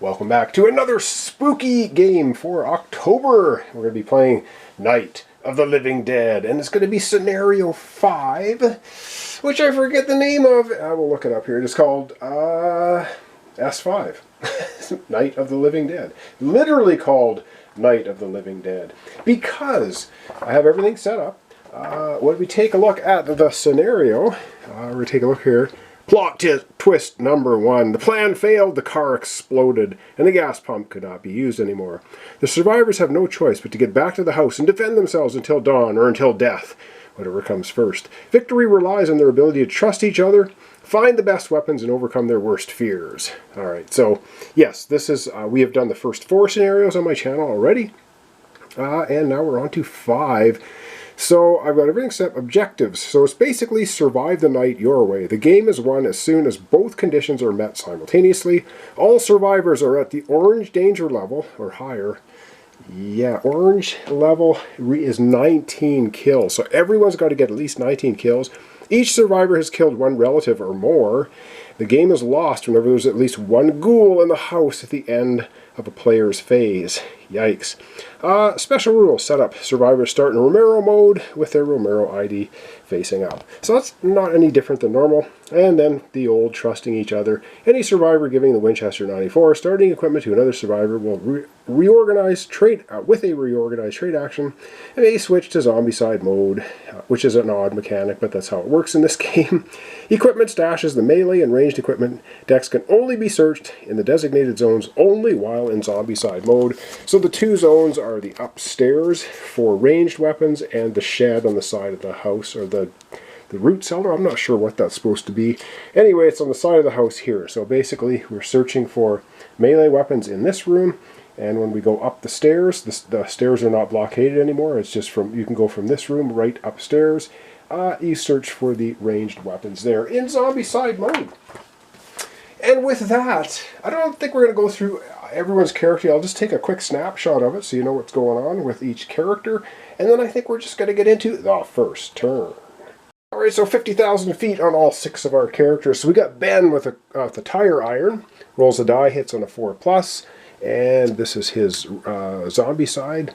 Welcome back to another spooky game for October. We're going to be playing Night of the Living Dead, and it's going to be Scenario 5, which I forget the name of. I will look it up here. It's called S5, Night of the Living Dead. Literally called Night of the Living Dead, because I have everything set up. When we take a look at the scenario, we're going to take a look here. Plot twist number 1. The plan failed, the car exploded, and the gas pump could not be used anymore. The survivors have no choice but to get back to the house and defend themselves until dawn or until death, whatever comes first. Victory relies on their ability to trust each other, find the best weapons, and overcome their worst fears. Alright, so yes, this is, we have done the first 4 scenarios on my channel already, and now we're on to 5. So I've got everything set. Objectives. So it's basically survive the night your way. The game is won as soon as both conditions are met simultaneously. All survivors are at the orange danger level or higher. Yeah, orange level is 19 kills. So everyone's got to get at least 19 kills. Each survivor has killed one relative or more. The game is lost whenever there's at least one ghoul in the house at the end of a player's phase. Yikes. Special rules set up. Survivors start in Romero mode with their Romero ID facing up. So that's not any different than normal. And then the old trusting each other. Any survivor giving the Winchester 94 starting equipment to another survivor will reorganize trade with a reorganized trade action, and they switch to Zombicide mode, which is an odd mechanic, but that's how it works in this game. Equipment stashes. The melee and ranged equipment decks can only be searched in the designated zones only while in Zombicide mode. So the 2 zones are the upstairs for ranged weapons and the shed on the side of the house, or the root cellar. I'm not sure what that's supposed to be. Anyway, it's on the side of the house here. So basically, we're searching for melee weapons in this room. And when we go up the stairs, the stairs are not blockaded anymore. It's just you can go from this room right upstairs. You search for the ranged weapons there in Zombicide mode. And with that, I don't think we're going to go through everyone's character. I'll just take a quick snapshot of it so you know what's going on with each character. And then I think we're just going to get into the first turn. Alright, so 50,000 feet on all 6 of our characters. So we got Ben with the tire iron. Rolls a die, hits on a 4+. And this is his Zombicide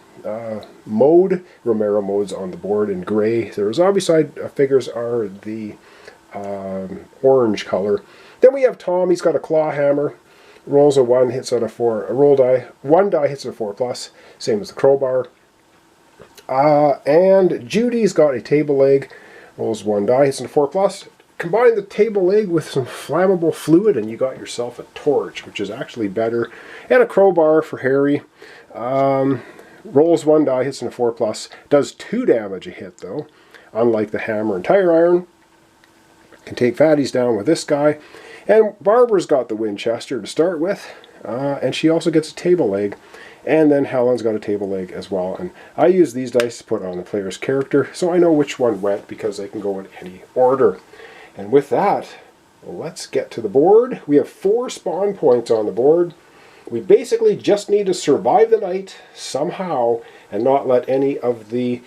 mode. Romero mode's on the board in gray. Their Zombicide figures are the orange color. Then we have Tom. He's got a claw hammer. Rolls a 1, hits on a 4. One die hits on a 4+. Same as the crowbar. And Judy's got a table leg. Rolls 1 die, hits on a 4+. Combine the table leg with some flammable fluid and you got yourself a torch, which is actually better. And a crowbar for Harry. Rolls 1 die, hits on a 4+. Does 2 damage a hit though, unlike the hammer and tire iron. Can take fatties down with this guy. And Barbara's got the Winchester to start with. And she also gets a table leg. And then Helen's got a table leg as well. And I use these dice to put on the player's character, so I know which one went because they can go in any order. And with that, let's get to the board. We have 4 spawn points on the board. We basically just need to survive the night somehow and not let any of the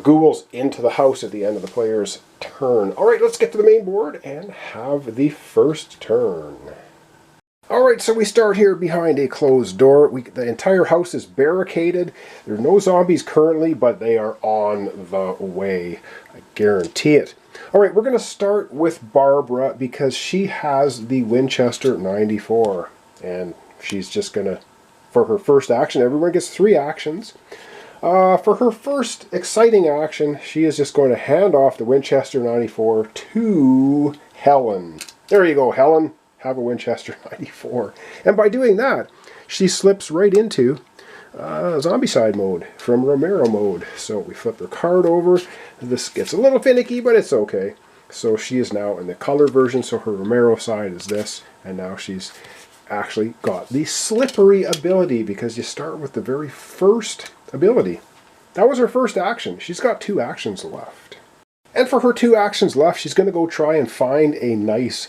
ghouls into the house at the end of the player's turn. Alright, let's get to the main board and have the first turn. Alright, so we start here behind a closed door. The entire house is barricaded. There are no zombies currently, but they are on the way. I guarantee it. Alright, we're going to start with Barbara because she has the Winchester 94. And she's just going to, for her first action, everyone gets 3 actions. For her first exciting action, she is just going to hand off the Winchester 94 to Helen. There you go, Helen. Have a Winchester 94. And by doing that, she slips right into Zombicide mode from Romero mode. So we flip her card over. This gets a little finicky, but it's okay. So she is now in the color version, so her Romero side is this. And now she's actually got the slippery ability because you start with the very first ability. That was her first action. She's got 2 actions left. And for her 2 actions left, she's going to go try and find a nice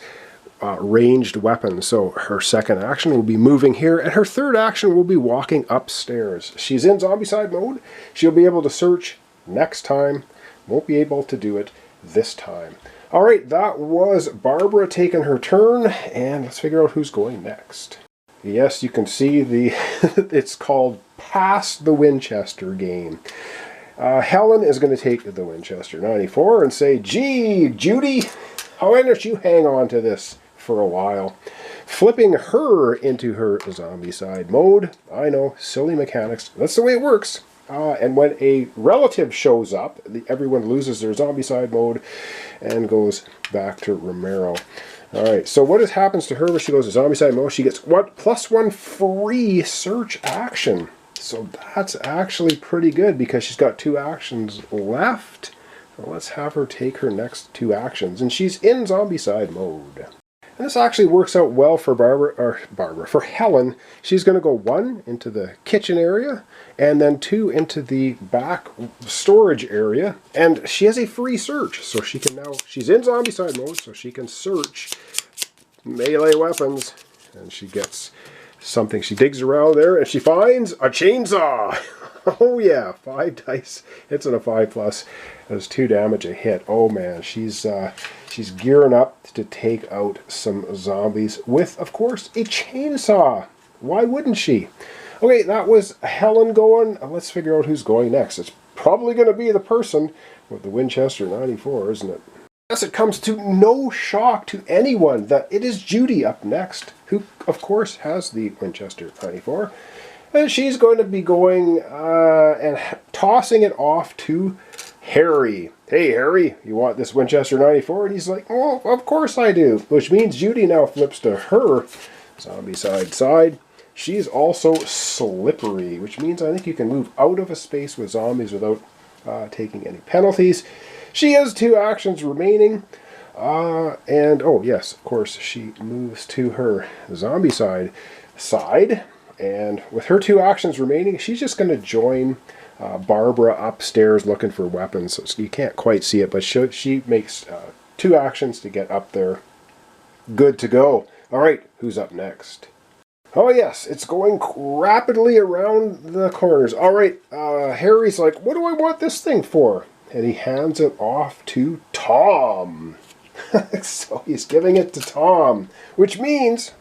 ranged weapon. So her second action will be moving here, and her third action will be walking upstairs. She's in Zombicide mode. She'll be able to search next time. Won't be able to do it this time. Alright, that was Barbara taking her turn, and let's figure out who's going next. Yes, you can see the, it's called Pass the Winchester game. Helen is going to take the Winchester 94 and say, "Gee, Judy, why don't you hang on to this for a while?" Flipping her into her Zombicide mode. I know, silly mechanics. That's the way it works. And when a relative shows up, everyone loses their Zombicide mode and goes back to Romero. Alright, so what happens to her when she goes to Zombicide mode? She gets what? +1 free search action. So that's actually pretty good because she's got 2 actions left. So let's have her take her next 2 actions. And she's in Zombicide mode. And this actually works out well for for Helen. She's going to go 1 into the kitchen area, and then 2 into the back storage area. And she has a free search, so she can now, she's in Zombicide mode, so she can search melee weapons. And she gets something, she digs around there, and she finds a chainsaw. Oh yeah, 5 dice, hits on a 5+. Does 2 damage a hit. Oh man, she's gearing up to take out some zombies with, of course, a chainsaw. Why wouldn't she? Okay, that was Helen going. Let's figure out who's going next. It's probably going to be the person with the Winchester 94, isn't it? Yes, it comes to no shock to anyone that it is Judy up next, who, of course, has the Winchester 94. And she's going to be going and tossing it off to Harry. "Hey, Harry, you want this Winchester 94? And he's like, "Well, of course I do." Which means Judy now flips to her Zombicide side. She's also slippery, which means I think you can move out of a space with zombies without taking any penalties. She has 2 actions remaining. And, oh yes, of course, she moves to her Zombicide side. And with her 2 actions remaining, she's just going to join Barbara upstairs looking for weapons. So you can't quite see it, but she makes 2 actions to get up there. Good to go. All right, who's up next? Oh yes, it's going rapidly around the corners. All right, Harry's like, "What do I want this thing for?" And he hands it off to Tom. So he's giving it to Tom, which means,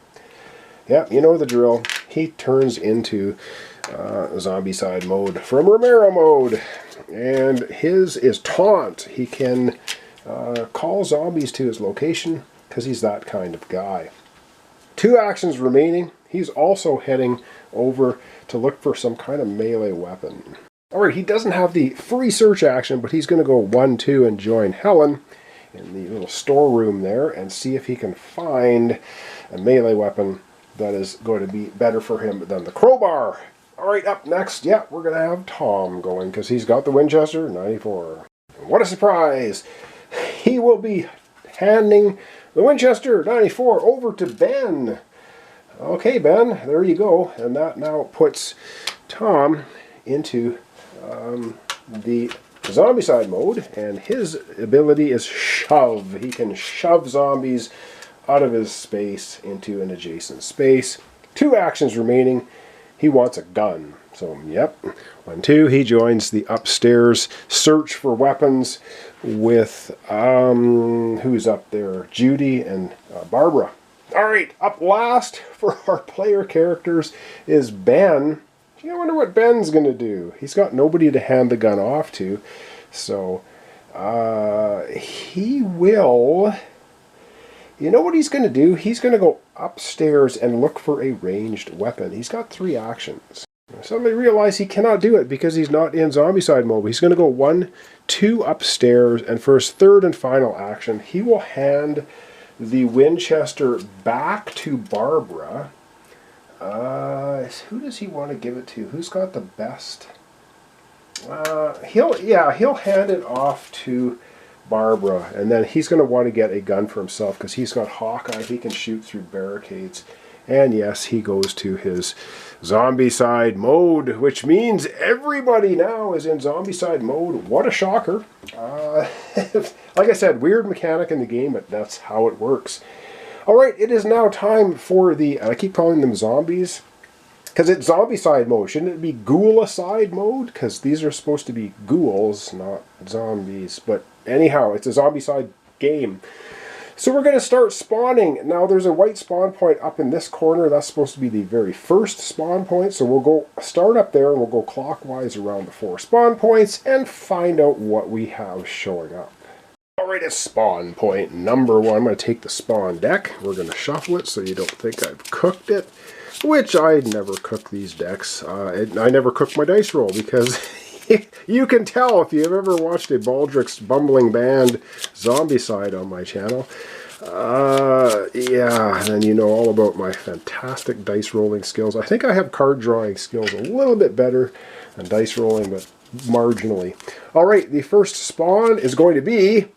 yeah, you know the drill. He turns into Zombicide mode from Romero mode. And his is Taunt. He can call zombies to his location because he's that kind of guy. 2 actions remaining. He's also heading over to look for some kind of melee weapon. Alright, he doesn't have the free search action, but he's going to go 1-2 and join Helen in the little storeroom there and see if he can find a melee weapon that is going to be better for him than the crowbar. Alright, up next, yeah, we're going to have Tom going because he's got the Winchester 94. And what a surprise! He will be handing the Winchester 94 over to Ben. Okay, Ben, there you go. And that now puts Tom into the Zombicide mode, and his ability is Shove. He can shove zombies out of his space into an adjacent space. 2 actions remaining. He wants a gun. So, yep. 1-2. He joins the upstairs search for weapons with, who's up there? Judy and Barbara. Alright, up last for our player characters is Ben. I wonder what Ben's going to do. He's got nobody to hand the gun off to. So, he will... You know what he's going to do? He's going to go upstairs and look for a ranged weapon. He's got 3 actions. I suddenly realize he cannot do it because he's not in Zombicide mode. He's going to go 1-2 upstairs, and for his 3rd and final action, he will hand the Winchester back to Barbara. Who does he want to give it to? Who's got the best? He'll hand it off to Barbara, and then he's going to want to get a gun for himself because he's got Hawkeye. He can shoot through barricades. And yes, he goes to his Zombicide mode, which means everybody now is in Zombicide mode. What a shocker. Like I said, weird mechanic in the game, but that's how it works. Alright, it is now time for the, I keep calling them zombies, because it's Zombicide mode. Shouldn't it be Ghoulicide mode? Because these are supposed to be ghouls, not zombies. But anyhow, it's a Zombicide game. So we're going to start spawning. Now there's a white spawn point up in this corner. That's supposed to be the very first spawn point. So we'll go start up there and we'll go clockwise around the 4 spawn points and find out what we have showing up. Alright, it's spawn point number 1. I'm going to take the spawn deck. We're going to shuffle it so you don't think I've cooked it. Which I never cook these decks. I never cook my dice roll because you can tell if you've ever watched a Baldrick's Bumbling Band Zombicide on my channel. Yeah, then you know all about my fantastic dice rolling skills. I think I have card drawing skills a little bit better than dice rolling, but marginally. Alright, the first spawn is going to be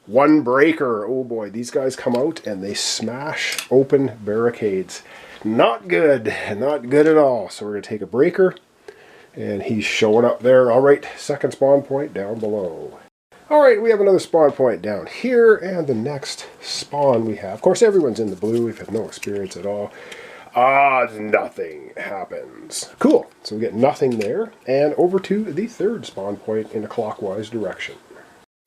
one breaker. Oh boy, these guys come out and they smash open barricades. Not good. Not good at all. So we're going to take a breaker. And he's showing up there. Alright, second spawn point down below. Alright, we have another spawn point down here. And the next spawn we have. Of course, everyone's in the blue. We've had no experience at all. Nothing happens. Cool. So we get nothing there. And over to the third spawn point in a clockwise direction.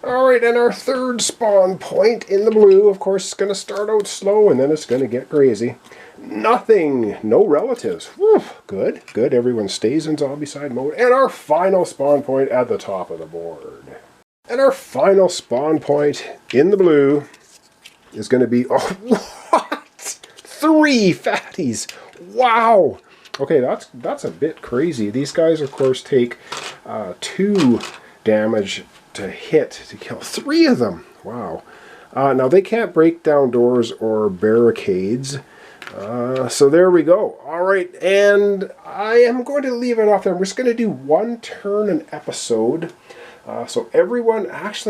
Alright, and our third spawn point in the blue, of course, is going to start out slow and then it's going to get crazy. Nothing. No relatives. Whew, good, good. Everyone stays in Zombicide mode. And our final spawn point at the top of the board. And our final spawn point in the blue is going to be... Oh, what? 3 fatties. Wow. Okay, that's a bit crazy. These guys, of course, take 2 damage to hit to kill 3 of them. Wow. Now, they can't break down doors or barricades. So there we go. Alright, and I am going to leave it off there. We're just going to do 1 turn an episode. So everyone is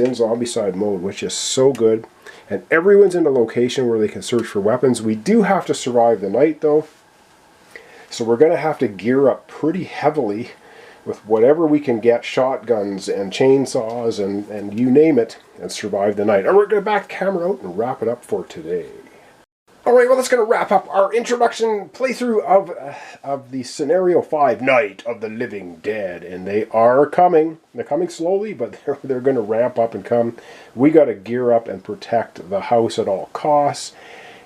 in Zombicide mode, which is so good. And everyone's in a location where they can search for weapons. We do have to survive the night, though. So we're going to have to gear up pretty heavily with whatever we can get, shotguns and chainsaws and you name it, and survive the night. And we're going to back the camera out and wrap it up for today. Alright, well that's going to wrap up our introduction playthrough of the Scenario 5 Night of the Living Dead. And they are coming. They're coming slowly, but they're going to ramp up and come. We got to gear up and protect the house at all costs.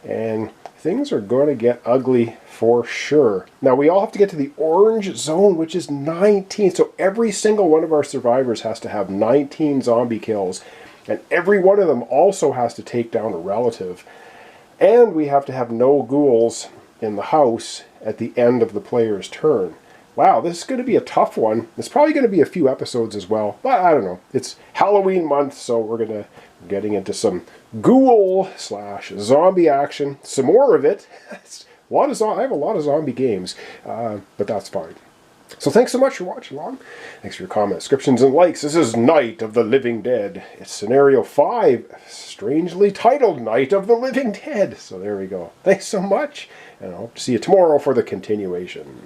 And things are going to get ugly for sure. Now we all have to get to the orange zone, which is 19. So every single one of our survivors has to have 19 zombie kills. And every one of them also has to take down a relative. And we have to have no ghouls in the house at the end of the player's turn. Wow, this is going to be a tough one. It's probably going to be a few episodes as well. But I don't know. It's Halloween month, so we're getting into some ghoul/zombie action. Some more of it. I have a lot of zombie games, but that's fine. So thanks so much for watching along. Thanks for your comments, subscriptions, and likes. This is Night of the Living Dead. It's Scenario 5, strangely titled Night of the Living Dead. So there we go. Thanks so much, and I hope to see you tomorrow for the continuation.